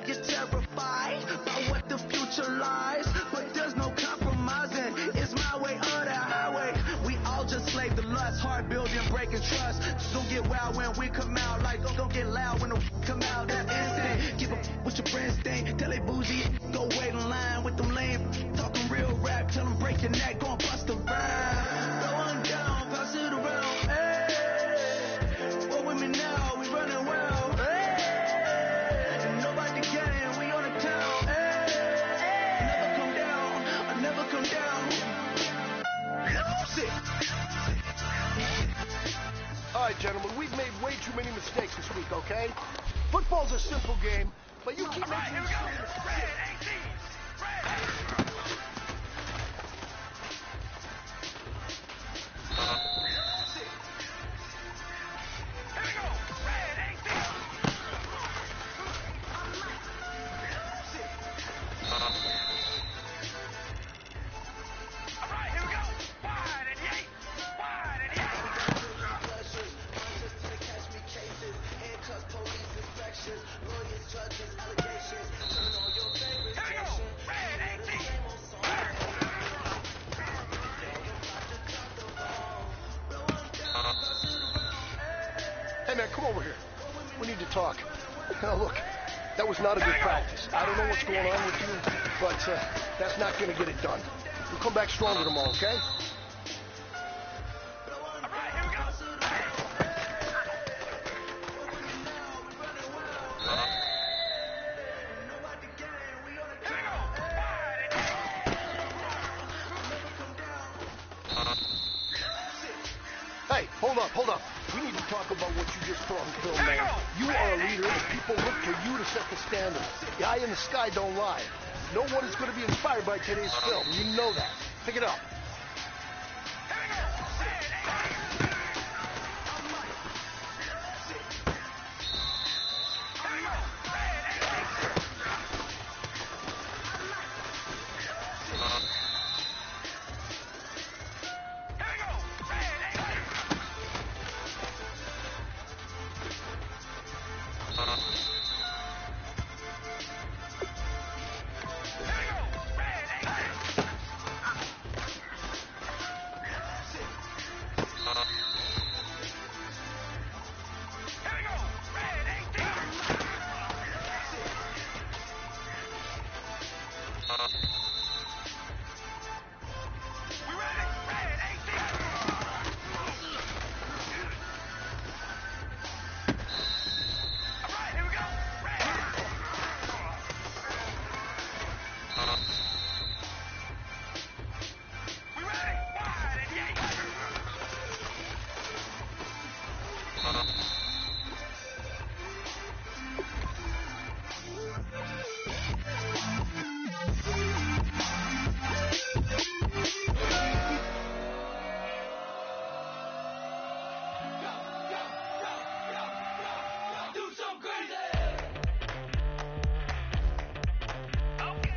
gets terrified by what the future lies, but there's no compromising. It's my way or the highway. We all just slave to lust, hard building, breaking trust. Don't get wild when we come out, like don't get loud when the come out. That instant, give a what your friends think. Tell they bougie, go wait in line with them lame. Talking real rap, tell them break your neck, go and bust a rhyme. Going down, pass it around. Hey, what with me now? We running wild. Hey, nobody can, we on the town. Hey, never come down, I never come down. Lose it. All right, gentlemen, we've made way too many mistakes this week, okay? Football's a simple game, but you keep making these silly mistakes. Hey, man, come over here. We need to talk. Now, look, that was not a good practice. I don't know what's going on with you, but that's not going to get it done. We'll come back stronger tomorrow, okay? Hey, hold up. We need to talk about what you just saw on film, man. You are a leader, and people look to you to set the standard. The eye in the sky don't lie. No one is going to be inspired by today's film. You know that. Pick it up.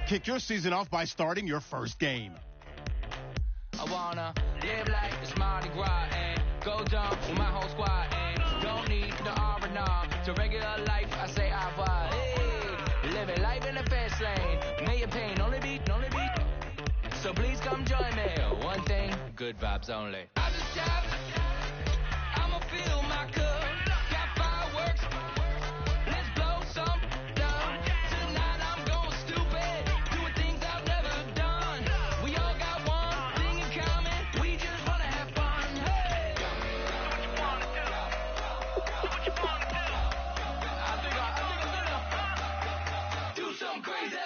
Kick your season off by starting your first game. I wanna live like it's Mardi Gras and go dumb with my whole squad and don't need the R&R to regular life. I say I was hey, living life in the fast lane. May your pain only be. So please come join me. One thing, good vibes only. I just tap. I'ma fill my cup. Got fireworks. Let's blow some down. Tonight I'm going stupid. Doing things I've never done. We all got one thing in common. We just wanna have fun. Hey! Do what you wanna do. Do what you wanna do. I think I'm gonna do something crazy.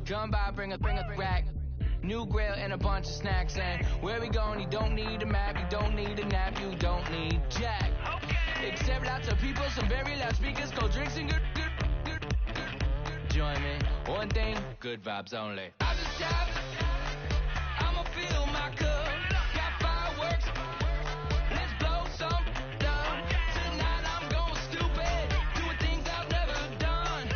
Come by, bring a rack, new grill and a bunch of snacks. And where we going, you don't need a map, you don't need a nap, you don't need jack. Except lots of people, some very loud speakers, cold drinks and good. Join me, one thing, good vibes only. I just tap, I'ma fill my cup. Got fireworks, let's blow some down. Tonight I'm going stupid, doing things I've never done.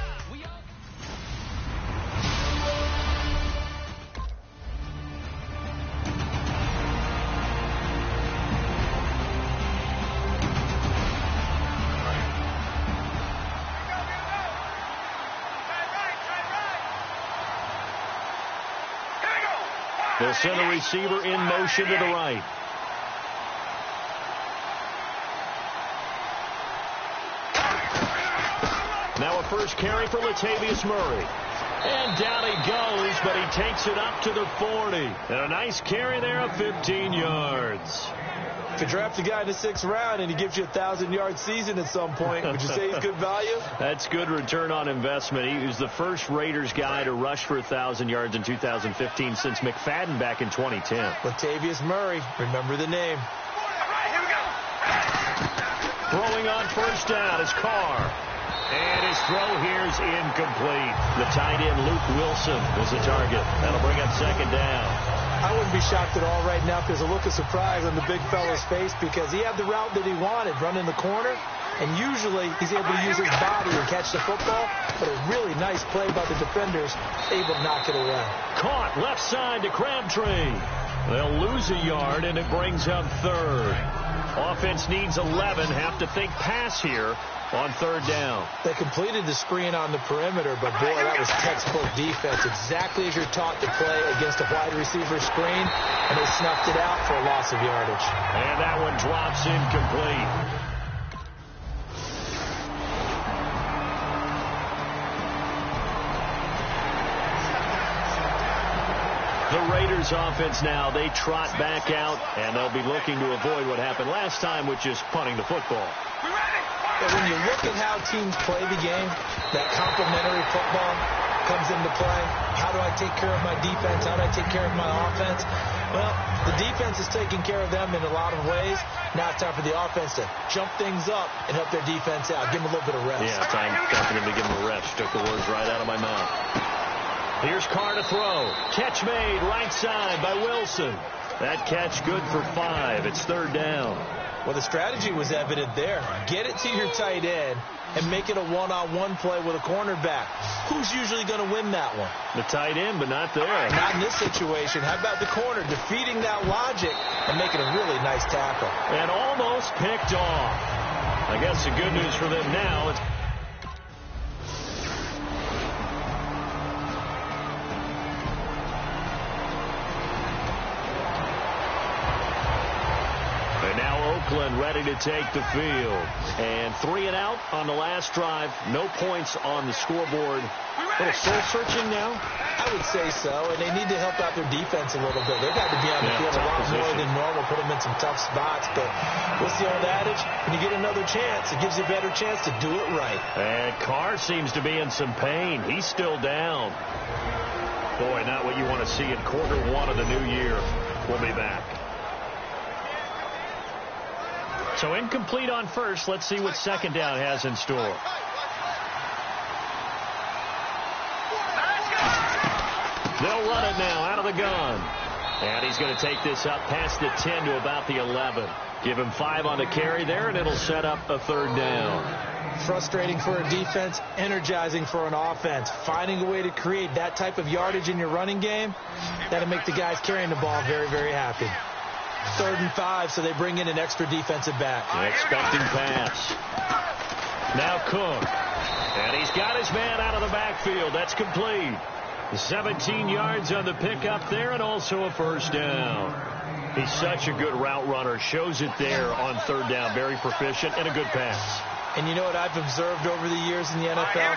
They'll send the receiver in motion to the right. Now a first carry for Latavius Murray. And down he goes, but he takes it up to the 40. And a nice carry there of 15 yards. If you draft a guy in the 6th round and he gives you a 1,000-yard season at some point, would you say he's good value? That's good return on investment. He was the first Raiders guy to rush for 1,000 yards in 2015 since McFadden back in 2010. Latavius Murray, remember the name. Throwing on first down is Carr. And his throw here is incomplete. The tight end, Luke Wilson, is the target. That'll bring up second down. I wouldn't be shocked at all right now if there's a look of surprise on the big fella's face because he had the route that he wanted, running the corner, and usually he's able to use his body and catch the football, but a really nice play by the defenders, able to knock it away. Caught left side to Crabtree. They'll lose a yard, and it brings up third. Offense needs 11, have to think pass here on third down. They completed the screen on the perimeter, but boy, that was textbook defense. Exactly as you're taught to play against a wide receiver screen, and they snuffed it out for a loss of yardage. And that one drops incomplete. The Raiders offense now, they trot back out, and they'll be looking to avoid what happened last time, which is punting the football. But when you look at how teams play the game, that complementary football comes into play. How do I take care of my defense? How do I take care of my offense? Well, the defense is taking care of them in a lot of ways. Now it's time for the offense to jump things up and help their defense out. Give them a little bit of rest. Yeah, time for them to give them a rest. Took the words right out of my mouth. Here's Carr to throw. Catch made right side by Wilson. That catch good for 5. It's third down. Well, the strategy was evident there. Get it to your tight end and make it a one-on-one play with a cornerback. Who's usually going to win that one? The tight end, but not there. Not in this situation. How about the corner defeating that logic and making a really nice tackle? And almost picked off. I guess the good news for them now is Oakland ready to take the field. And 3 and out on the last drive. No points on the scoreboard. A little soul-searching now? I would say so, and they need to help out their defense a little bit. They've got to be on the field a lot more than normal, put them in some tough spots. But what's the old adage? When you get another chance, it gives you a better chance to do it right. And Carr seems to be in some pain. He's still down. Boy, not what you want to see in quarter 1 of the new year. We'll be back. So incomplete on first. Let's see what second down has in store. They'll run it now out of the gun. And he's going to take this up past the 10 to about the 11. Give him 5 on the carry there, and it'll set up a third down. Frustrating for a defense, energizing for an offense. Finding a way to create that type of yardage in your running game, that'll make the guys carrying the ball very, very happy. 3rd and 5, so they bring in an extra defensive back. Expecting pass. Now Cook. And he's got his man out of the backfield. That's complete. 17 yards on the pickup there, and also a first down. He's such a good route runner. Shows it there on third down. Very proficient and a good pass. And you know what I've observed over the years in the NFL?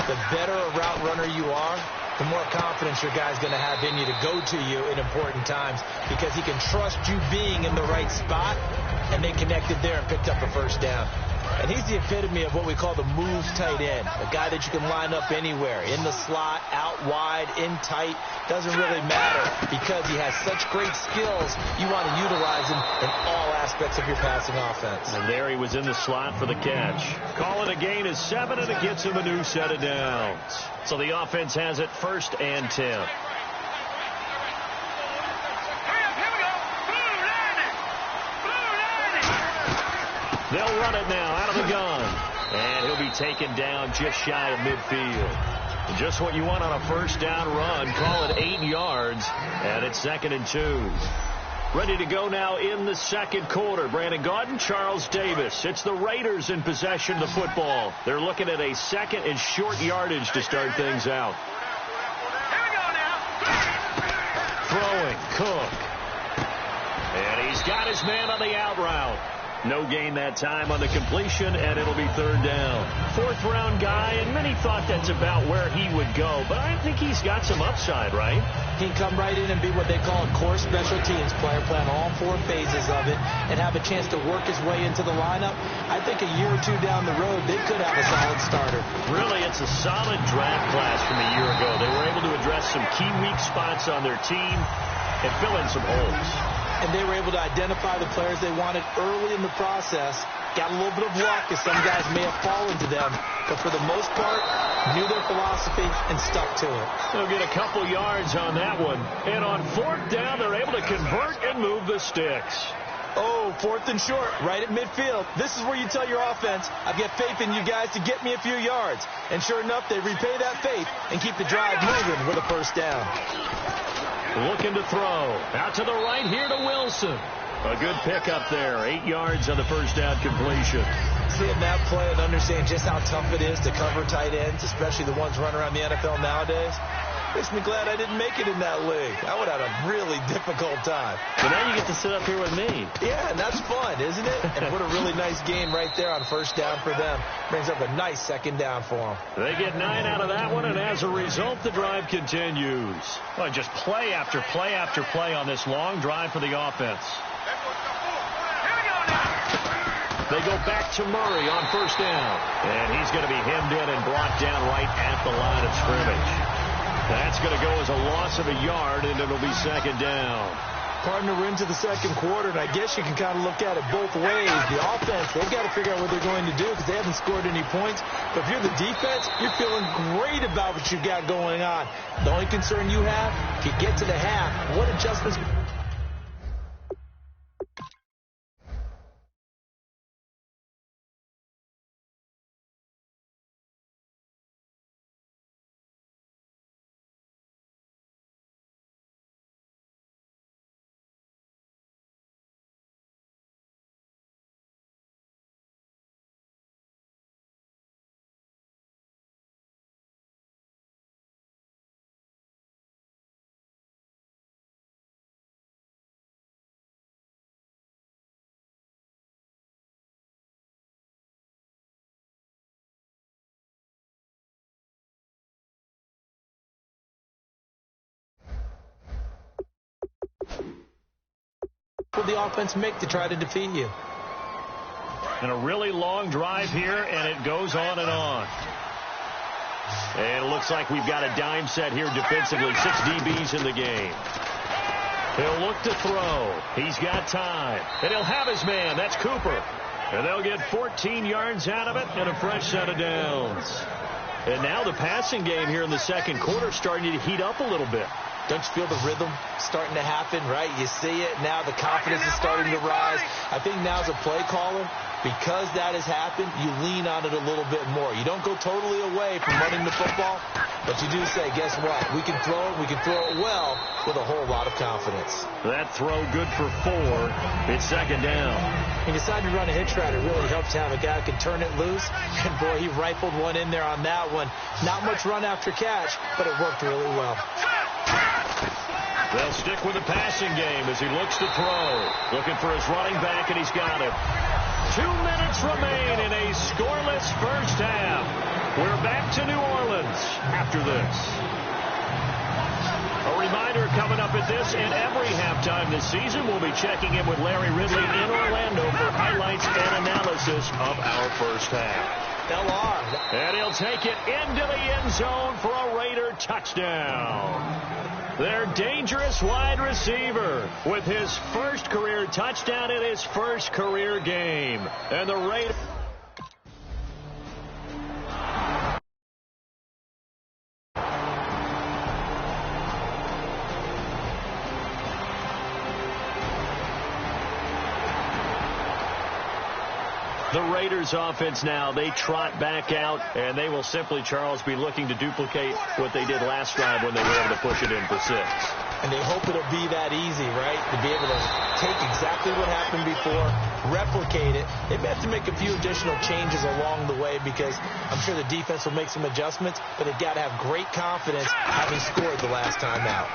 The better a route runner you are, the more confidence your guy's going to have in you to go to you in important times because he can trust you being in the right spot, and they connected there and picked up a first down. And he's the epitome of what we call the move tight end, a guy that you can line up anywhere, in the slot, out wide, in tight, doesn't really matter because he has such great skills. You want to utilize him in all aspects of your passing offense. And there he was in the slot for the catch. Call it a gain of 7, and it gets him a new set of downs. So the offense has it 1st and 10. They'll run it now out of the gun. And he'll be taken down just shy of midfield. Just what you want on a first down run. Call it 8 yards. And it's 2nd and 2. Ready to go now in the second quarter. Brandon Gaudin, Charles Davis. It's the Raiders in possession of the football. They're looking at a 2nd and short yardage to start things out. Throwing, Cook. And he's got his man on the out route. No gain that time on the completion, and it'll be third down. Fourth-round guy, and many thought that's about where he would go, but I think he's got some upside, right? He can come right in and be what they call a core special teams player, playing all 4 phases of it, and have a chance to work his way into the lineup. I think a year or 2 down the road, they could have a solid starter. Really, it's a solid draft class from a year ago. They were able to address some key weak spots on their team and fill in some holes. And they were able to identify the players they wanted early in the process. Got a little bit of luck, as some guys may have fallen to them. But for the most part, knew their philosophy and stuck to it. They'll get a couple yards on that one. And on fourth down, they're able to convert and move the sticks. Oh, 4th and short, right at midfield. This is where you tell your offense, I've got faith in you guys to get me a few yards. And sure enough, they repay that faith and keep the drive moving with a first down. Looking to throw. Out to the right here to Wilson. A good pickup there. 8 yards on the first down completion. Seeing that play and understanding just how tough it is to cover tight ends, especially the ones running around the NFL nowadays, makes me glad I didn't make it in that league. I would have had a really difficult time. But now you get to sit up here with me. Yeah, and that's fun, isn't it? And what a really nice game right there on first down for them. Brings up a nice second down for them. They get 9 out of that one, and as a result, the drive continues. Well, just play after play after play on this long drive for the offense. They go back to Murray on first down. And he's going to be hemmed in and brought down right at the line of scrimmage. That's going to go as a loss of a yard, and it'll be second down. Partner, we're into the second quarter, and I guess you can kind of look at it both ways. The offense, they've got to figure out what they're going to do because they haven't scored any points. But if you're the defense, you're feeling great about what you've got going on. The only concern you have, if you get to the half, what adjustments... What will the offense make to try to defeat you? And a really long drive here, and it goes on and on. And it looks like we've got a dime set here defensively. 6 DBs in the game. He'll look to throw. He's got time. And he'll have his man. That's Cooper. And they'll get 14 yards out of it and a fresh set of downs. And now the passing game here in the second quarter starting to heat up a little bit. Don't you feel the rhythm starting to happen, right? You see it now. The confidence is starting to rise. I think now as a play caller, because that has happened, you lean on it a little bit more. You don't go totally away from running the football, but you do say, guess what? We can throw it. We can throw it well with a whole lot of confidence. That throw good for 4. It's second down. When you decide to run a hitch route, it really helps to have a guy who can turn it loose. And, boy, he rifled one in there on that one. Not much run after catch, but it worked really well. They'll stick with the passing game as he looks to throw. Looking for his running back, and he's got it. 2 minutes remain in a scoreless first half. We're back to New Orleans after this. A reminder coming up at this and every halftime this season, we'll be checking in with Larry Ridley in Orlando for highlights and analysis of our first half. And he'll take it into the end zone for a Raider touchdown. Their dangerous wide receiver with his first career touchdown in his first career game. And the Raiders... The Raiders offense now, they trot back out, and they will simply, Charles, be looking to duplicate what they did last drive when they were able to push it in for 6. And they hope it'll be that easy, right? To be able to take exactly what happened before, replicate it. They may have to make a few additional changes along the way because I'm sure the defense will make some adjustments, but they've got to have great confidence having scored the last time out.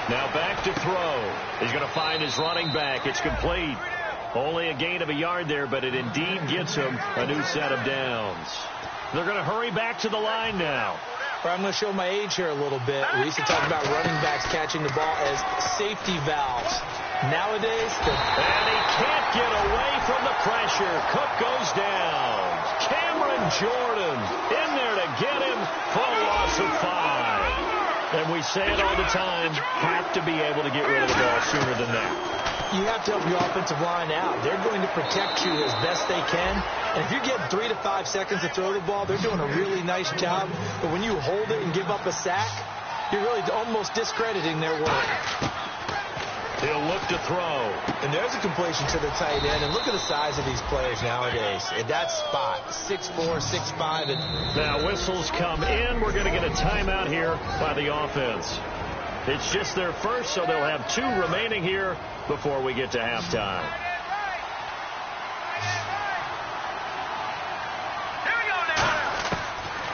Now back to throw. He's going to find his running back. It's complete. Only a gain of a yard there, but it indeed gets him a new set of downs. They're going to hurry back to the line now. I'm going to show my age here a little bit. We used to talk about running backs catching the ball as safety valves. Nowadays, and he can't get away from the pressure. Cook goes down. Cameron Jordan in there to get him for a loss of 5. And we say it all the time, have to be able to get rid of the ball sooner than that. You have to help your offensive line out. They're going to protect you as best they can. And if you're getting 3 to 5 seconds to throw the ball, they're doing a really nice job. But when you hold it and give up a sack, you're really almost discrediting their work. He'll look to throw. And there's a completion to the tight end. And look at the size of these players nowadays. At that spot, 6'4", 6'5". And now whistles come in. We're going to get a timeout here by the offense. It's just their first, so they'll have 2 remaining here before we get to halftime.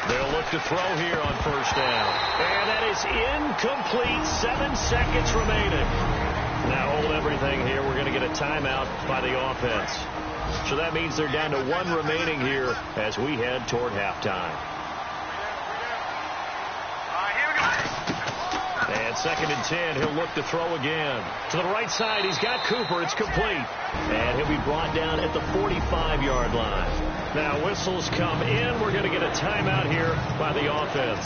They'll look to throw here on first down. And that is incomplete. 7 seconds remaining. Now hold everything here. We're going to get a timeout by the offense. So that means they're down to 1 remaining here as we head toward halftime. And 2nd and 10, he'll look to throw again. To the right side, he's got Cooper. It's complete. And he'll be brought down at the 45-yard line. Now whistles come in. We're going to get a timeout here by the offense.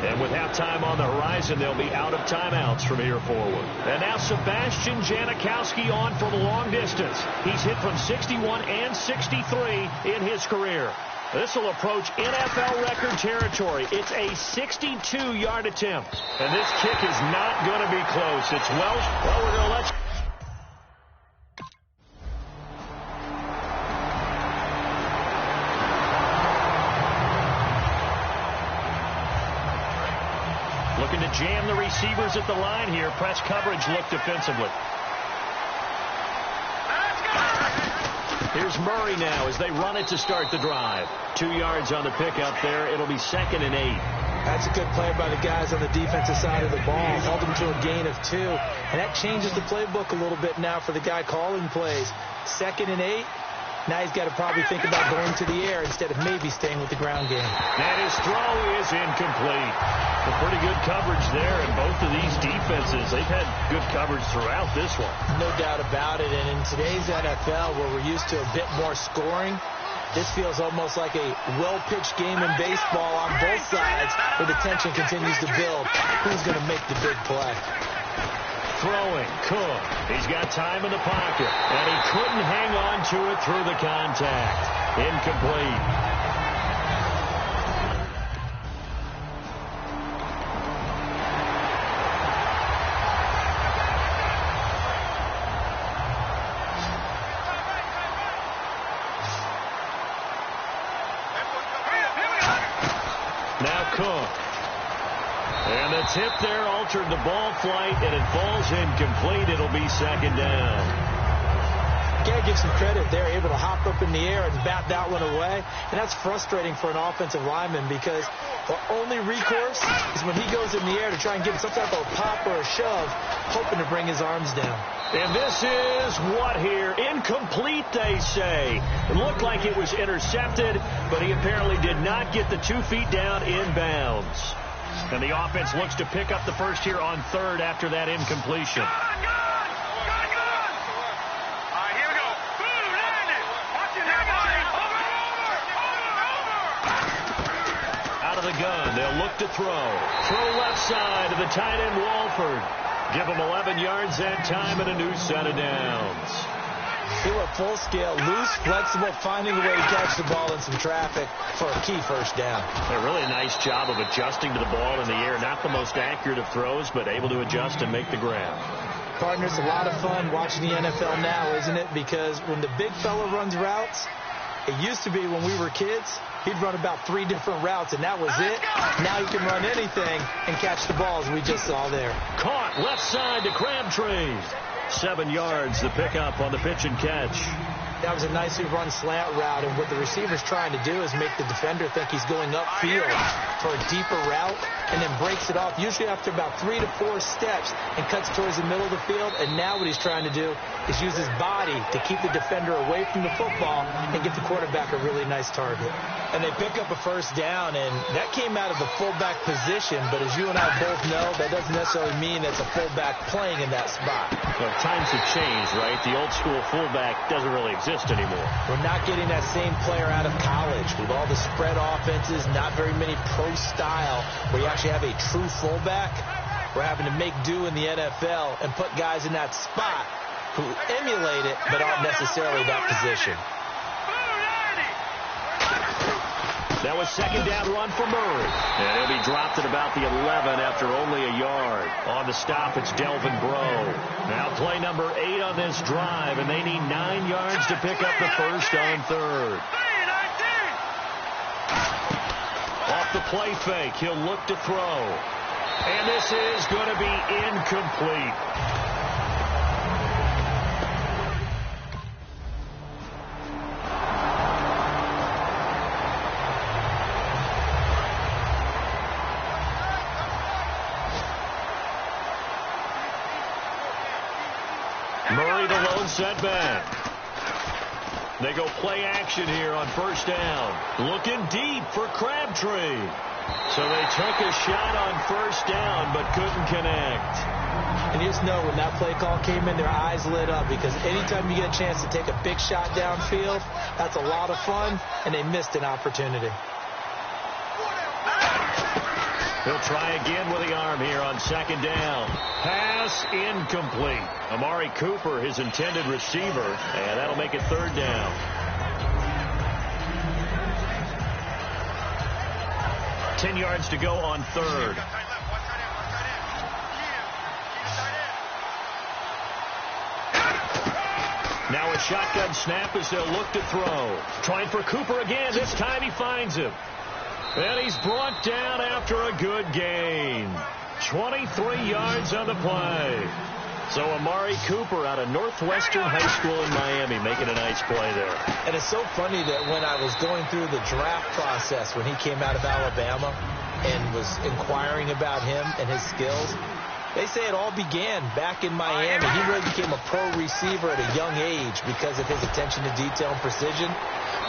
And with halftime on the horizon, they'll be out of timeouts from here forward. And now Sebastian Janikowski on for the long distance. He's hit from 61 and 63 in his career. This will approach NFL record territory. It's a 62-yard attempt. And this kick is not going to be close. It's Welsh. Well, we're going to let you. Looking to jam the receivers at the line here. Press coverage look defensively. Here's Murray now as they run it to start the drive. 2 yards on the pickup there. It'll be 2nd and 8. That's a good play by the guys on the defensive side of the ball. Held them to a gain of 2. And that changes the playbook a little bit now for the guy calling plays. 2nd and 8. Now he's got to probably think about going to the air instead of maybe staying with the ground game. And his throw is incomplete. A pretty good coverage there, and both of these defenses, they've had good coverage throughout this one. No doubt about it. And in today's NFL, where we're used to a bit more scoring, this feels almost like a well-pitched game in baseball on both sides where the tension continues to build. Who's going to make the big play? Throwing, Cook. He's got time in the pocket, and he couldn't hang on to it through the contact. Incomplete. Now Cook. And the tip there altered the ball flight, and it falls incomplete. It'll be 2nd down. Got to give some credit. They're able to hop up in the air and bat that one away. And that's frustrating for an offensive lineman because the only recourse is when he goes in the air to try and give some type of a pop or a shove, hoping to bring his arms down. And this is what here? Incomplete, they say. It looked like it was intercepted, but he apparently did not get the 2 feet down in bounds. And the offense looks to pick up the first here on 3rd after that incompletion. Out of the gun, they'll look to throw. Throw left side to the tight end, Walford. Give him 11 yards that time and a new set of downs. They were full scale, loose, flexible, finding a way to catch the ball in some traffic for a key first down. A really nice job of adjusting to the ball in the air. Not the most accurate of throws, but able to adjust and make the grab. Partners, a lot of fun watching the NFL now, isn't it? Because when the big fella runs routes, it used to be when we were kids, he'd run about 3 different routes, and that was it. Now he can run anything and catch the ball, as we just saw there. Caught left side to Crabtree. 7 yards, the pickup on the pitch and catch. That was a nicely run slant route, and what the receiver's trying to do is make the defender think he's going upfield for a deeper route, and then breaks it off, usually after about 3 to 4 steps, and cuts towards the middle of the field. And now what he's trying to do is use his body to keep the defender away from the football and get the quarterback a really nice target. And they pick up a first down, and that came out of the fullback position, but as you and I both know, that doesn't necessarily mean it's a fullback playing in that spot. Well, times have changed, right? The old school fullback doesn't really exist anymore. We're not getting that same player out of college with all the spread offenses, not very many pro style where you actually have a true fullback. We're having to make do in the NFL and put guys in that spot who emulate it but aren't necessarily that position. That was second down run for Murray. And he'll be dropped at about the 11 after only a yard. On the stop, it's Delvin Breaux. Now play number 8 on this drive, and they need 9 yards to pick up the first on third. Off the play fake, he'll look to throw. And this is going to be incomplete. Murray, the lone setback. They go play action here on first down. Looking deep for Crabtree. So they took a shot on first down but couldn't connect. And you just know when that play call came in, their eyes lit up, because anytime you get a chance to take a big shot downfield, that's a lot of fun, and they missed an opportunity. He'll try again with the arm here on second down. Pass incomplete. Amari Cooper, his intended receiver, and that'll make it third down. Ten yards to go on third. Now a shotgun snap as they'll look to throw. Trying for Cooper again. This time he finds him. And he's brought down after a good gain. 23 yards on the play. So Amari Cooper out of Northwestern High School in Miami making a nice play there. And it's so funny that when I was going through the draft process when he came out of Alabama and was inquiring about him and his skills, they say it all began back in Miami. He really became a pro receiver at a young age because of his attention to detail and precision.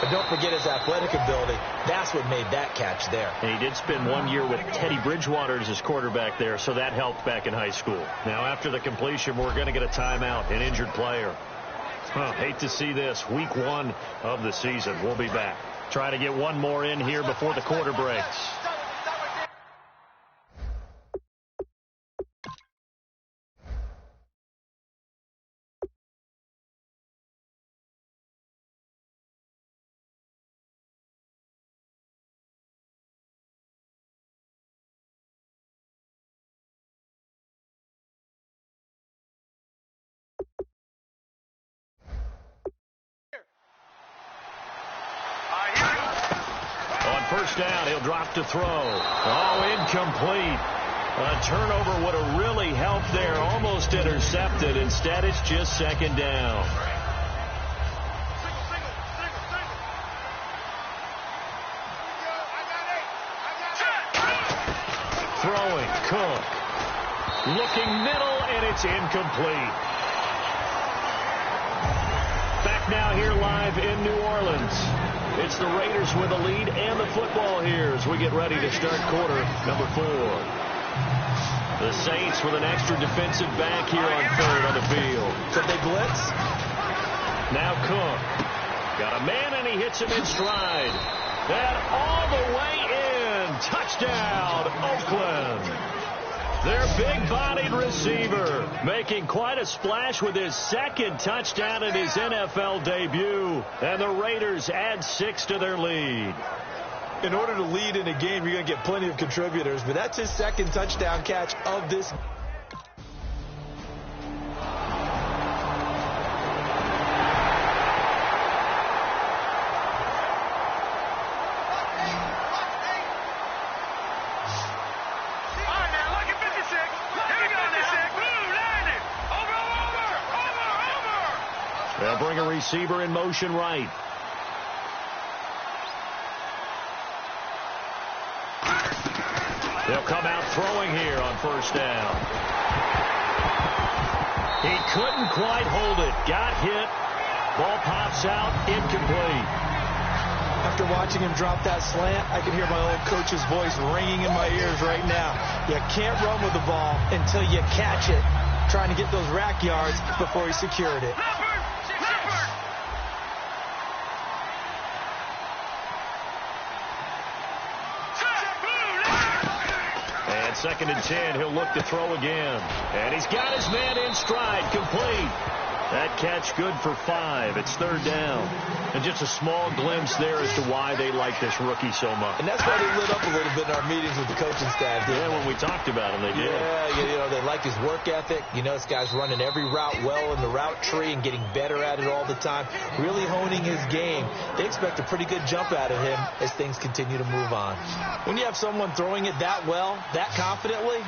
But don't forget his athletic ability. That's what made that catch there. And he did spend 1 year with Teddy Bridgewater as his quarterback there, so that helped back in high school. Now after the completion, we're going to get a timeout, an injured player. Hate to see this. Week 1 of the season. We'll be back. Try to get one more in here before the quarter breaks. First down, he'll drop to throw. Oh, incomplete. A turnover would have really helped there. Almost intercepted. Instead, it's just second down. Throwing, Cook. Looking middle, and it's incomplete. Back now here live in New Orleans. It's the Raiders with a lead and the football here as we get ready to start quarter number 4. The Saints with an extra defensive back here on third on the field. Could they blitz? Now Cook. Got a man and he hits him in stride. And all the way in. Touchdown, Oakland. Their big-bodied receiver making quite a splash with his second touchdown in his NFL debut. And the Raiders add 6 to their lead. In order to lead in a game, you're going to get plenty of contributors, but that's his second touchdown catch of this. bring a receiver in motion right. They'll come out throwing here on first down. He couldn't quite hold it. Got hit. Ball pops out. Incomplete. After watching him drop that slant, I can hear my old coach's voice ringing in my ears right now. You can't run with the ball until you catch it. Trying to get those rack yards before he secured it. And 2nd and 10, he'll look to throw again. And he's got his man in stride, complete. That catch good for 5. It's 3rd down. And just a small glimpse there as to why they like this rookie so much. And that's why they lit up a little bit in our meetings with the coaching staff. Yeah, when we talked about him, they did. Yeah, they like his work ethic. You know, this guy's running every route well in the route tree and getting better at it all the time. Really honing his game. They expect a pretty good jump out of him as things continue to move on. When you have someone throwing it that well, that confidently,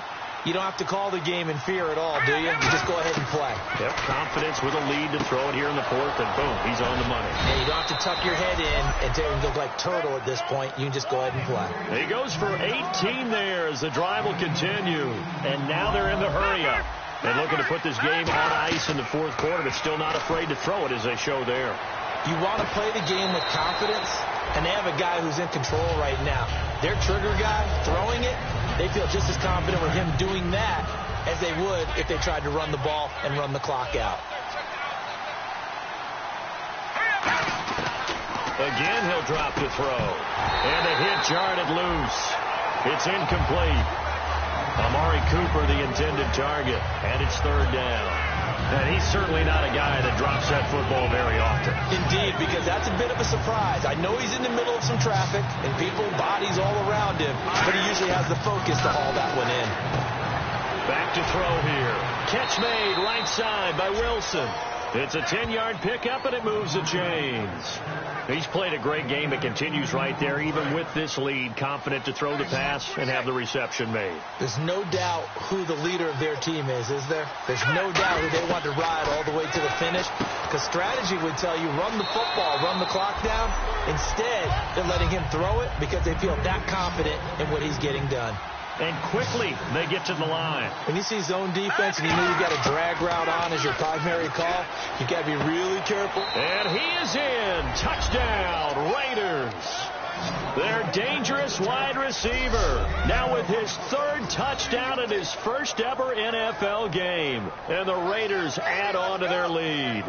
you don't have to call the game in fear at all, do you? You just go ahead and play. Yep, confidence with a lead to throw it here in the 4th, and boom, he's on the money. Yeah, you don't have to tuck your head in and look like turtle at this point. You can just go ahead and play. He goes for 18 there as the drive will continue. And now they're in the hurry-up. And looking to put this game on ice in the 4th quarter, but still not afraid to throw it as they show there. You want to play the game with confidence, and they have a guy who's in control right now. Their trigger guy throwing it, they feel just as confident with him doing that as they would if they tried to run the ball and run the clock out. Again, he'll drop to throw. And a hit jarred it loose. It's incomplete. Amari Cooper, the intended target, and it's 3rd down. And he's certainly not a guy that drops that football very often. Indeed, because that's a bit of a surprise. I know he's in the middle of some traffic and people, bodies all around him, but he usually has the focus to haul that one in. Back to throw here. Catch made right side by Wilson. It's a 10-yard pickup, and it moves the chains. He's played a great game. It continues right there, even with this lead, confident to throw the pass and have the reception made. There's no doubt who the leader of their team is there? There's no doubt who they want to ride all the way to the finish, because strategy would tell you run the football, run the clock down. Instead, they're letting him throw it because they feel that confident in what he's getting done. And quickly, they get to the line. When you see zone defense and you know you've got a drag route on as your primary call, you got to be really careful. And he is in. Touchdown, Raiders. Their dangerous wide receiver, now with his 3rd touchdown in his first ever NFL game. And the Raiders add on to their lead.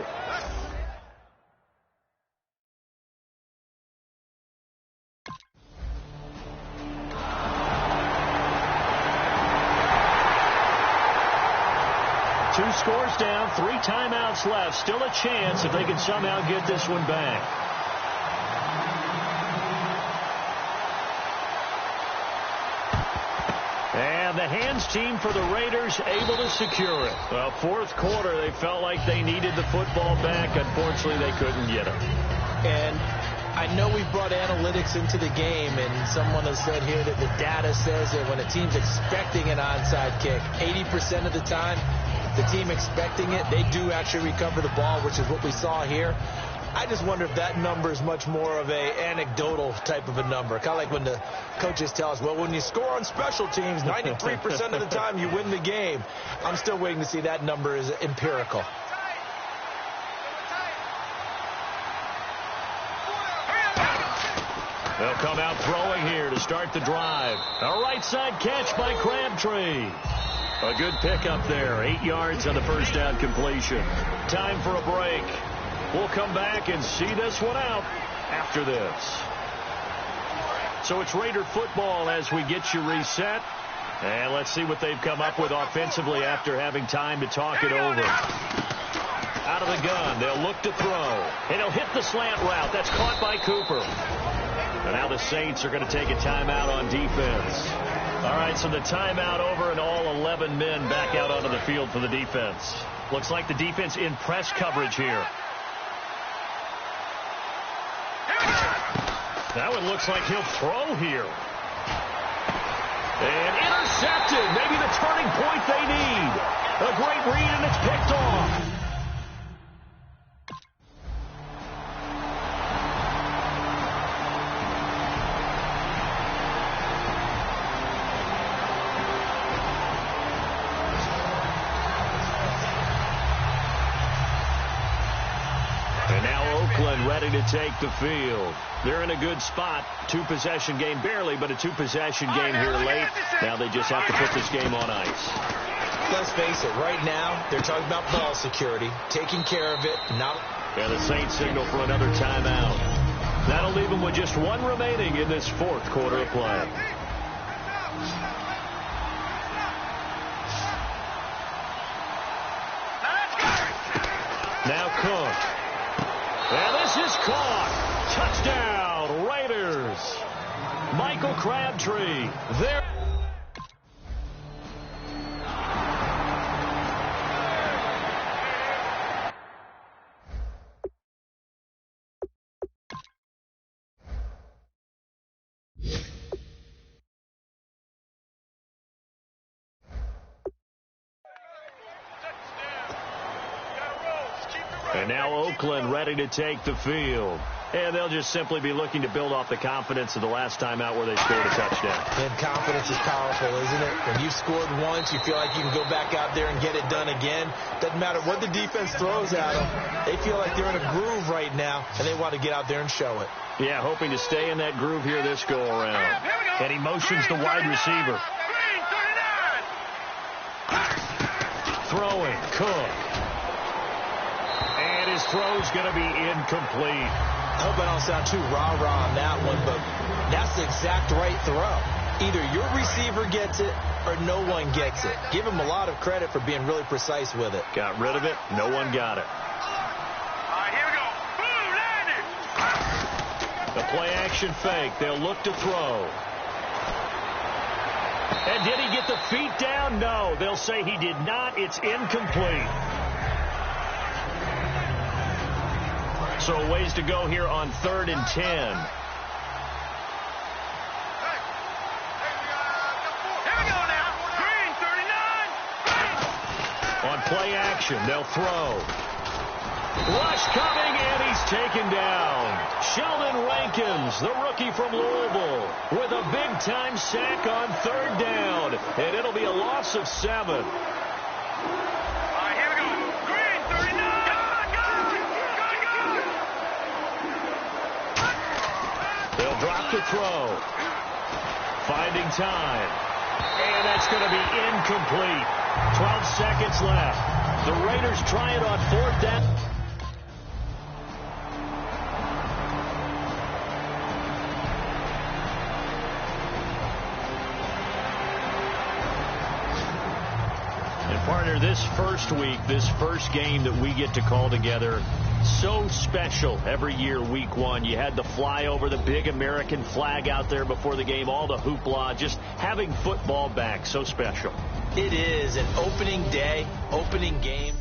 Two scores down, 3 timeouts left. Still a chance if they can somehow get this one back. And the hands team for the Raiders able to secure it. Well, 4th quarter, they felt like they needed the football back. Unfortunately, they couldn't get it. And I know we've brought analytics into the game, and someone has said here that the data says that when a team's expecting an onside kick, 80% of the time, the team expecting it, they do actually recover the ball, which is what we saw here. I just wonder if that number is much more of a anecdotal type of a number. Kind of like when the coaches tell us, well, when you score on special teams, 93% of the time you win the game. I'm still waiting to see that number is empirical. They'll come out throwing here to start the drive. A right side catch by Crabtree. A good pickup there. 8 yards on the first down completion. Time for a break. We'll come back and see this one out after this. So it's Raider football as we get you reset. And let's see what they've come up with offensively after having time to talk it over. Out of the gun, they'll look to throw. And he'll hit the slant route. That's caught by Cooper. And now the Saints are going to take a timeout on defense. All right, so the timeout over and all 11 men back out onto the field for the defense. Looks like the defense in press coverage here. Now it looks like he'll throw here. And intercepted. Maybe the turning point they need. A great read, and it's picked off. to take the field. They're in a good spot. Two-possession game, barely, but a two-possession game here late. Now they just have to put this game on ice. Let's face it, right now, they're talking about ball security, taking care of it, not... And the Saints signal for another timeout. That'll leave them with just one remaining in this fourth quarter of play. Now Cook. And this is caught. Touchdown, Raiders. Michael Crabtree. There. And now Oakland ready to take the field. And they'll just simply be looking to build off the confidence of the last time out where they scored a touchdown. And confidence is powerful, isn't it? When you've scored once, you feel like you can go back out there and get it done again. Doesn't matter what the defense throws at them. They feel like they're in a groove right now, and they want to get out there and show it. Yeah, hoping to stay in that groove here this go-around. And he motions the wide receiver. Throwing, Cook. And his throw's going to be incomplete. I hope I don't sound too rah-rah on that one, but that's the exact right throw. Either your receiver gets it or no one gets it. Give him a lot of credit for being really precise with it. Got rid of it. No one got it. All right, here we go. Boom, landed. The play-action fake. They'll look to throw. And did he get the feet down? No. They'll say he did not. It's incomplete. So a ways to go here on 3rd and 10. Here we go now. Green, 39. On play action, they'll throw. Rush coming, and he's taken down. Sheldon Rankins, the rookie from Louisville, with a big-time sack on 3rd down. And it'll be a loss of 7. Drop to throw. Finding time. And that's going to be incomplete. 12 seconds left. The Raiders try it on 4th down. And partner, this first week, this first game that we get to call together, so special every year, week 1. You had the flyover, the big American flag out there before the game, all the hoopla, just having football back, so special. It is an opening day, opening game.